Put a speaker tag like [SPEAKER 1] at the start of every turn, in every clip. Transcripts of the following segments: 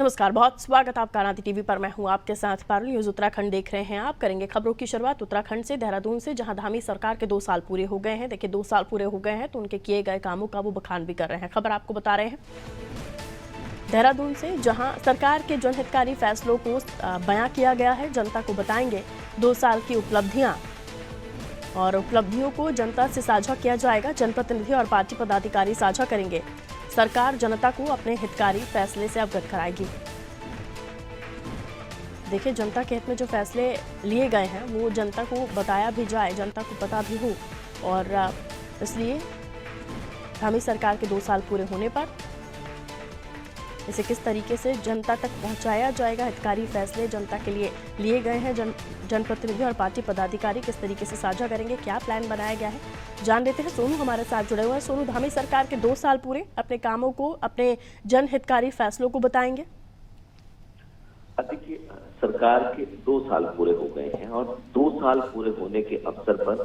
[SPEAKER 1] नमस्कार, बहुत स्वागत आपका क्रांति टीवी पर। मैं हूं आपके साथ पारुल। न्यूज उत्तराखंड देख रहे हैं आप। करेंगे खबरों की शुरुआत उत्तराखंड से, देहरादून से, जहां धामी सरकार के 2 साल पूरे हो गए हैं। देखिए 2 साल पूरे हो गए हैं तो उनके किए गए कामों का वो बखान भी कर रहे हैं। खबर आपको बता रहे हैं देहरादून से, जहां सरकार के जनहितकारी फैसलों को बयां किया गया है। जनता को बताएंगे 2 साल की उपलब्धियां, और उपलब्धियों को जनता से साझा किया जाएगा। जनप्रतिनिधि और पार्टी पदाधिकारी साझा करेंगे। सरकार जनता को अपने हितकारी फैसले से अवगत कराएगी। देखिए जनता के हित में जो फैसले लिए गए हैं वो जनता को बताया भी जाए, जनता को पता भी हो, और इसलिए धामी सरकार के 2 साल पूरे होने पर इसे किस तरीके से जनता तक पहुंचाया जाएगा। हितकारी फैसले जनता के लिए लिए गए हैं। जनप्रतिनिधि और पार्टी पदाधिकारी किस तरीके से साझा करेंगे, क्या प्लान बनाया गया है, जान लेते हैं। सोनू हमारे साथ जुड़े हुए हैं। सोनू, धामी सरकार के 2 साल पूरे, अपने कामों को, अपने जनहितकारी फैसलों को बताएंगे।
[SPEAKER 2] देखिए, सरकार के 2 साल पूरे हो गए हैं और 2 साल पूरे होने के अवसर पर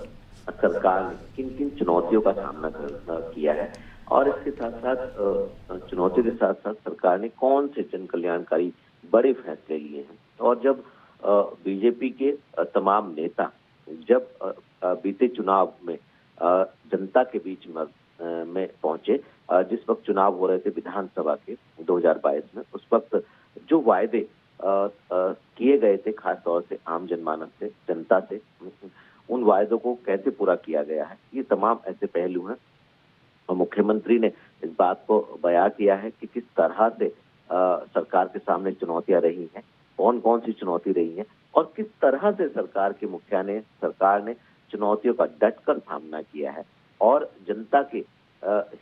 [SPEAKER 2] सरकार ने किन किन चुनौतियों का सामना किया है, और इसके साथ साथ चुनौतियों के साथ साथ सरकार ने कौन से जन कल्याणकारी बड़े फैसले लिए हैं। और जब बीजेपी के तमाम नेता जब बीते चुनाव में जनता के बीच में पहुंचे, जिस वक्त चुनाव हो रहे थे विधानसभा के 2022 में, उस वक्त जो वायदे किए गए थे खासतौर से आम जनमानस से, जनता से, उन वायदों को कैसे पूरा किया गया है, ये तमाम ऐसे पहलू हैं। और मुख्यमंत्री ने इस बात को बयां किया है कि किस तरह से सरकार के सामने चुनौतियां रही हैं, कौन कौन सी चुनौती रही हैं, और किस तरह से सरकार ने चुनौतियों का डटकर सामना किया है। और जनता के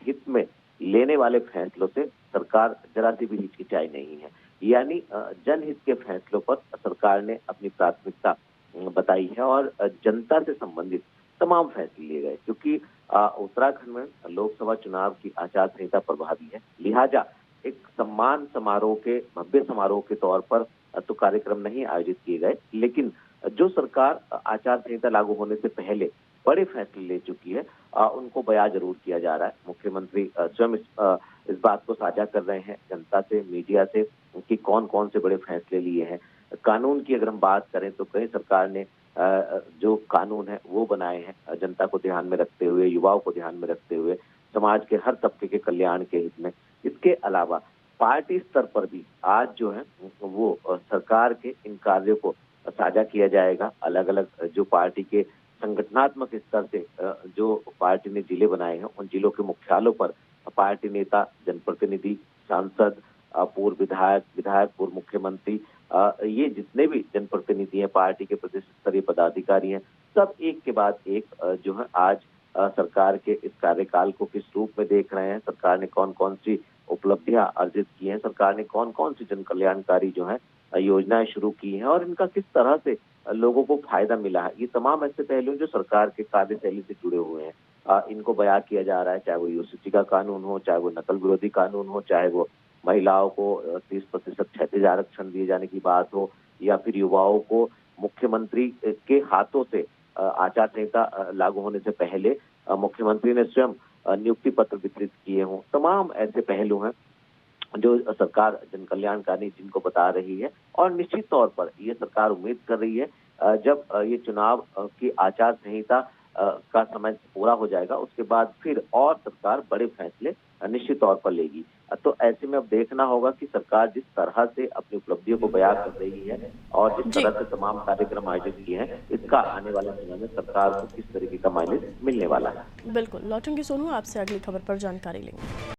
[SPEAKER 2] हित में लेने वाले फैसलों से सरकार जरा सी भी हिचकिचाई नहीं है। यानी जनहित के फैसलों पर सरकार ने अपनी प्राथमिकता बताई है और जनता से संबंधित तमाम फैसले लिए गए। क्योंकि उत्तराखंड में लोकसभा चुनाव की आचार संहिता प्रभावी है, लिहाजा एक सम्मान समारोह के, भव्य समारोह के तौर पर तो कार्यक्रम नहीं आयोजित किए गए, लेकिन जो सरकार आचार संहिता लागू होने से पहले बड़े फैसले ले चुकी है, उनको बयां जरूर किया जा रहा है। मुख्यमंत्री स्वयं इस बात को साझा कर रहे हैं जनता से, मीडिया से, कि कौन कौन से बड़े फैसले लिए हैं। कानून की अगर हम बात करें तो कई सरकार ने जो कानून है वो बनाए हैं जनता को ध्यान में रखते हुए, युवाओं को ध्यान में रखते हुए, समाज के हर तबके के कल्याण के हित में। इसके अलावा पार्टी स्तर पर भी आज जो है वो सरकार के इन कार्यों को साझा किया जाएगा। अलग अलग जो पार्टी के संगठनात्मक स्तर से जो पार्टी ने जिले बनाए हैं, उन जिलों के मुख्यालयों पर पार्टी नेता, जनप्रतिनिधि, सांसद, पूर्व विधायक, पूर्व मुख्यमंत्री, ये जितने भी जनप्रतिनिधि हैं, पार्टी के प्रदेश स्तरीय पदाधिकारी हैं, सब एक के बाद एक जो है आज सरकार के इस कार्यकाल को किस रूप में देख रहे हैं, सरकार ने कौन कौन सी उपलब्धियां अर्जित की हैं, सरकार ने कौन कौन सी जन कल्याणकारी जो है योजनाएं शुरू की हैं, और इनका किस तरह से लोगों को फायदा मिला है। ये तमाम ऐसे पहलू जो सरकार के कार्यशैली से जुड़े हुए हैं, इनको बयां किया जा रहा है। चाहे वो यूसीसी का कानून हो, चाहे वो नकल विरोधी कानून हो, चाहे वो महिलाओं को 30% क्षैतिज आरक्षण दिए जाने की बात हो, या फिर युवाओं को मुख्यमंत्री के हाथों से आचार संहिता लागू होने से पहले मुख्यमंत्री ने स्वयं नियुक्ति पत्र वितरित किए हों। तमाम ऐसे पहलू हैं जो सरकार जन कल्याणकारी जिनको बता रही है। और निश्चित तौर पर ये सरकार उम्मीद कर रही है जब ये चुनाव की आचार संहिता का समय पूरा हो जाएगा, उसके बाद फिर और सरकार बड़े फैसले निश्चित तौर पर लेगी। तो ऐसे में अब देखना होगा कि सरकार जिस तरह से अपनी उपलब्धियों को बयां कर रही है और जिस तरह से तमाम कार्यक्रम आयोजित किए हैं, इसका आने वाले समय में सरकार को किस तरीके का माइलेज मिलने वाला है।
[SPEAKER 1] बिल्कुल, लौटूंगी सोनू आपसे अगली खबर पर जानकारी लेंगे।